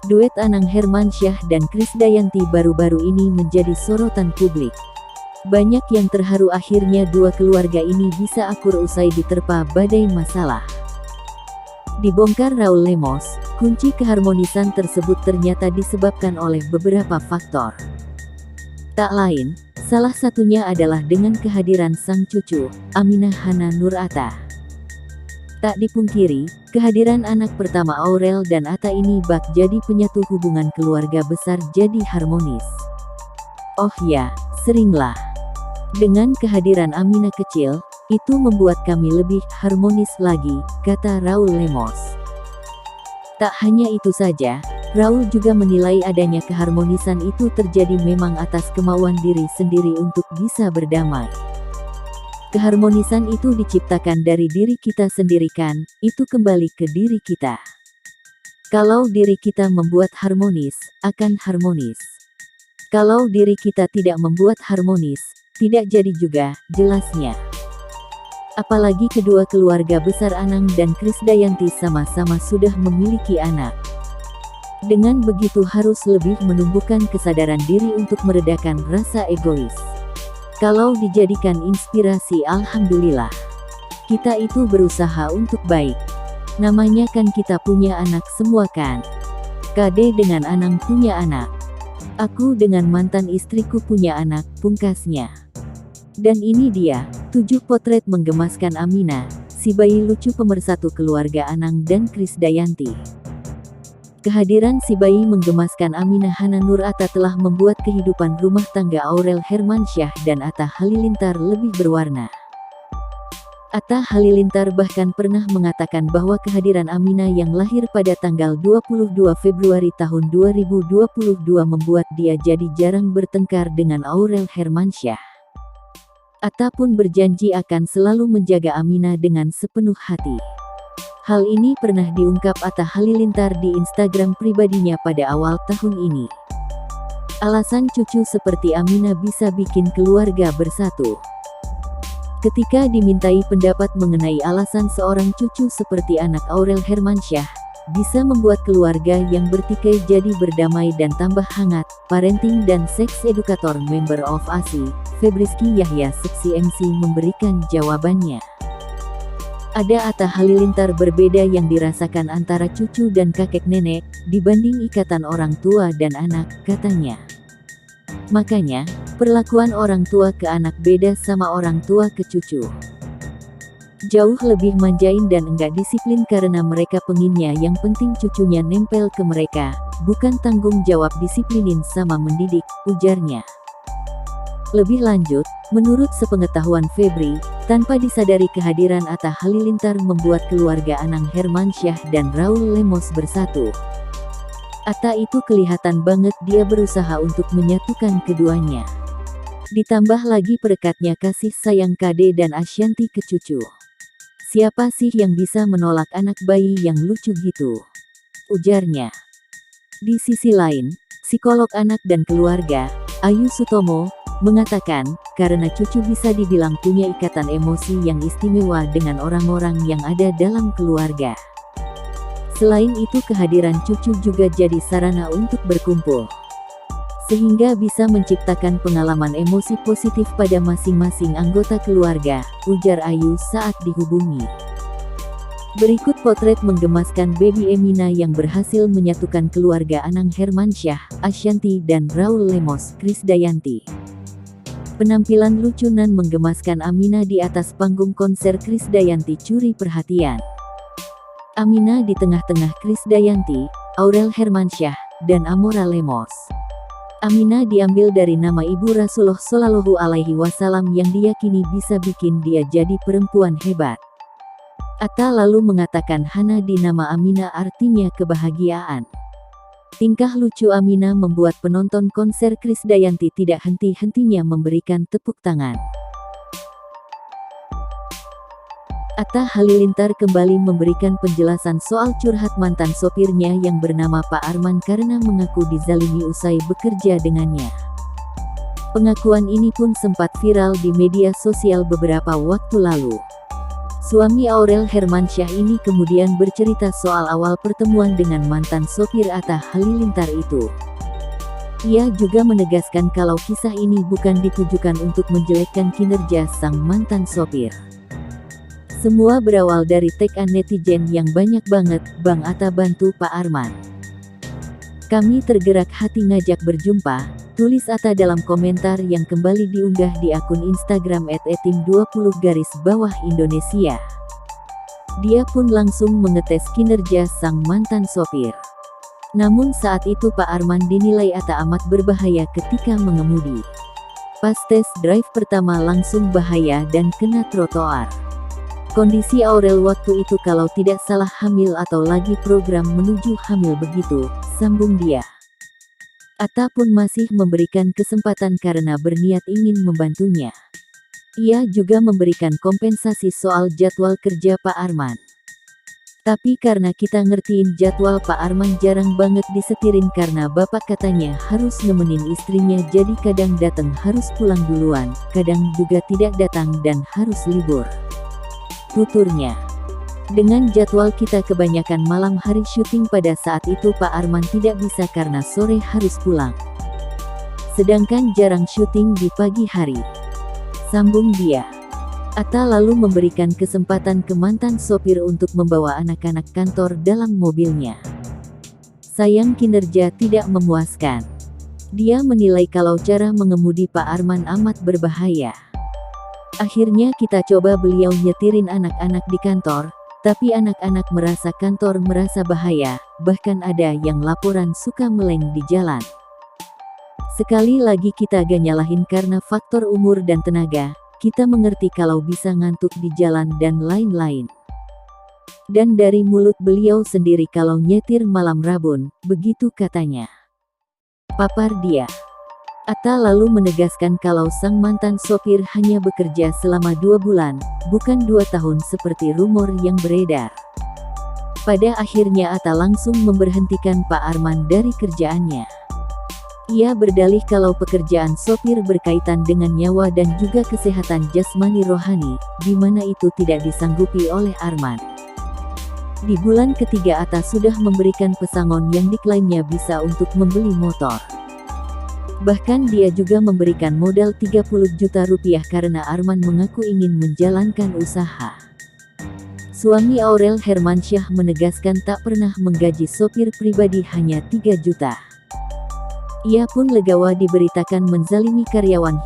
Duet Anang Hermansyah dan Krisdayanti baru-baru ini menjadi sorotan publik. Banyak yang terharu akhirnya dua keluarga ini bisa akur usai diterpa badai masalah. Dibongkar Raul Lemos, kunci keharmonisan tersebut ternyata disebabkan oleh beberapa faktor. Tak lain, salah satunya adalah dengan kehadiran sang cucu, Aminah Hana Nur Atta. Tak dipungkiri, kehadiran anak pertama Aurel dan Atta ini bak jadi penyatu hubungan keluarga besar jadi harmonis. Oh ya, seringlah. Dengan kehadiran Aminah kecil, itu membuat kami lebih harmonis lagi, kata Raul Lemos. Tak hanya itu saja, Raul juga menilai adanya keharmonisan itu terjadi memang atas kemauan diri sendiri untuk bisa berdamai. Keharmonisan itu diciptakan dari diri kita sendiri kan, itu kembali ke diri kita. Kalau diri kita membuat harmonis, akan harmonis. Kalau diri kita tidak membuat harmonis, tidak jadi juga, jelasnya. Apalagi kedua keluarga besar Anang dan Krisdayanti sama-sama sudah memiliki anak. Dengan begitu harus lebih menumbuhkan kesadaran diri untuk meredakan rasa egois. Kalau dijadikan inspirasi, alhamdulillah. Kita itu berusaha untuk baik. Namanya kan kita punya anak semua kan. Kade dengan Anang punya anak. Aku dengan mantan istriku punya anak, pungkasnya. Dan ini dia, 7 potret menggemaskan Aminah, si bayi lucu pemersatu keluarga Anang dan Krisdayanti. Kehadiran si bayi menggemaskan Aminah Hana Nur Atta telah membuat kehidupan rumah tangga Aurel Hermansyah dan Atta Halilintar lebih berwarna. Atta Halilintar bahkan pernah mengatakan bahwa kehadiran Aminah yang lahir pada tanggal 22 Februari tahun 2022 membuat dia jadi jarang bertengkar dengan Aurel Hermansyah. Atta pun berjanji akan selalu menjaga Aminah dengan sepenuh hati. Hal ini pernah diungkap Atta Halilintar di Instagram pribadinya pada awal tahun ini. Alasan cucu seperti Aminah bisa bikin keluarga bersatu. Ketika dimintai pendapat mengenai alasan seorang cucu seperti anak Aurel Hermansyah bisa membuat keluarga yang bertikai jadi berdamai dan tambah hangat, parenting dan sex educator member of ASI, Febriski Yahya Seksi MC memberikan jawabannya. Ada Atta Halilintar berbeda yang dirasakan antara cucu dan kakek nenek, dibanding ikatan orang tua dan anak, katanya. Makanya, perlakuan orang tua ke anak beda sama orang tua ke cucu. Jauh lebih manjain dan enggak disiplin karena mereka pengennya yang penting cucunya nempel ke mereka, bukan tanggung jawab disiplinin sama mendidik, ujarnya. Lebih lanjut, menurut sepengetahuan Febri, tanpa disadari kehadiran Atta Halilintar membuat keluarga Anang Hermansyah dan Raul Lemos bersatu. Atta itu kelihatan banget dia berusaha untuk menyatukan keduanya. Ditambah lagi perekatnya kasih sayang Kade dan Ashanti ke cucu. Siapa sih yang bisa menolak anak bayi yang lucu gitu? Ujarnya. Di sisi lain, psikolog anak dan keluarga, Ayu Sutomo, mengatakan, karena cucu bisa dibilang punya ikatan emosi yang istimewa dengan orang-orang yang ada dalam keluarga. Selain itu kehadiran cucu juga jadi sarana untuk berkumpul. Sehingga bisa menciptakan pengalaman emosi positif pada masing-masing anggota keluarga, ujar Ayu saat dihubungi. Berikut potret menggemaskan baby Emina yang berhasil menyatukan keluarga Anang Hermansyah, Ashanti dan Raul Lemos, Krisdayanti. Penampilan lucunan menggemaskan Aminah di atas panggung konser Krisdayanti curi perhatian. Aminah di tengah-tengah Krisdayanti, Aurel Hermansyah, dan Amora Lemos. Aminah diambil dari nama Ibu Rasulullah Shallallahu Alaihi Wasallam yang diyakini bisa bikin dia jadi perempuan hebat. Atta lalu mengatakan Hana di nama Aminah artinya kebahagiaan. Tingkah lucu Aminah membuat penonton konser Krisdayanti tidak henti-hentinya memberikan tepuk tangan. Atta Halilintar kembali memberikan penjelasan soal curhat mantan sopirnya yang bernama Pak Arman karena mengaku dizalimi usai bekerja dengannya. Pengakuan ini pun sempat viral di media sosial beberapa waktu lalu. Suami Aurel Hermansyah ini kemudian bercerita soal awal pertemuan dengan mantan sopir Atta Halilintar itu. Ia juga menegaskan kalau kisah ini bukan ditujukan untuk menjelekkan kinerja sang mantan sopir. Semua berawal dari tag-an netizen yang banyak banget, "Bang Atta bantu Pak Arman. Kami tergerak hati ngajak berjumpa," tulis Atta dalam komentar yang kembali diunggah di akun Instagram @etim20_Indonesia. Dia pun langsung mengetes kinerja sang mantan sopir. Namun saat itu Pak Arman dinilai Atta amat berbahaya ketika mengemudi. Pas tes drive pertama langsung bahaya dan kena trotoar. Kondisi Aurel waktu itu kalau tidak salah hamil atau lagi program menuju hamil begitu, sambung dia. Atta pun masih memberikan kesempatan karena berniat ingin membantunya. Ia juga memberikan kompensasi soal jadwal kerja Pak Arman. Tapi karena kita ngertiin jadwal Pak Arman jarang banget disetirin karena bapak katanya harus nemenin istrinya jadi kadang datang harus pulang duluan, kadang juga tidak datang dan harus libur, tuturnya. Dengan jadwal kita kebanyakan malam hari syuting pada saat itu Pak Arman tidak bisa karena sore harus pulang. Sedangkan jarang syuting di pagi hari, sambung dia. Atta lalu memberikan kesempatan ke mantan sopir untuk membawa anak-anak kantor dalam mobilnya. Sayang kinerja tidak memuaskan. Dia menilai kalau cara mengemudi Pak Arman amat berbahaya. Akhirnya kita coba beliau nyetirin anak-anak di kantor, tapi anak-anak merasa kantor merasa bahaya, bahkan ada yang laporan suka meleng di jalan. Sekali lagi kita gak nyalahin karena faktor umur dan tenaga, kita mengerti kalau bisa ngantuk di jalan dan lain-lain. Dan dari mulut beliau sendiri kalau nyetir malam rabun, begitu katanya, papar dia. Atta lalu menegaskan kalau sang mantan sopir hanya bekerja selama 2 bulan, bukan 2 tahun seperti rumor yang beredar. Pada akhirnya Atta langsung memberhentikan Pak Arman dari kerjaannya. Ia berdalih kalau pekerjaan sopir berkaitan dengan nyawa dan juga kesehatan jasmani rohani, di mana itu tidak disanggupi oleh Arman. Di bulan ketiga Atta sudah memberikan pesangon yang diklaimnya bisa untuk membeli motor. Bahkan dia juga memberikan modal 30 juta rupiah karena Arman mengaku ingin menjalankan usaha. Suami Aurel Hermansyah menegaskan tak pernah menggaji sopir pribadi hanya 3 juta. Ia pun legawa diberitakan menzalimi karyawan.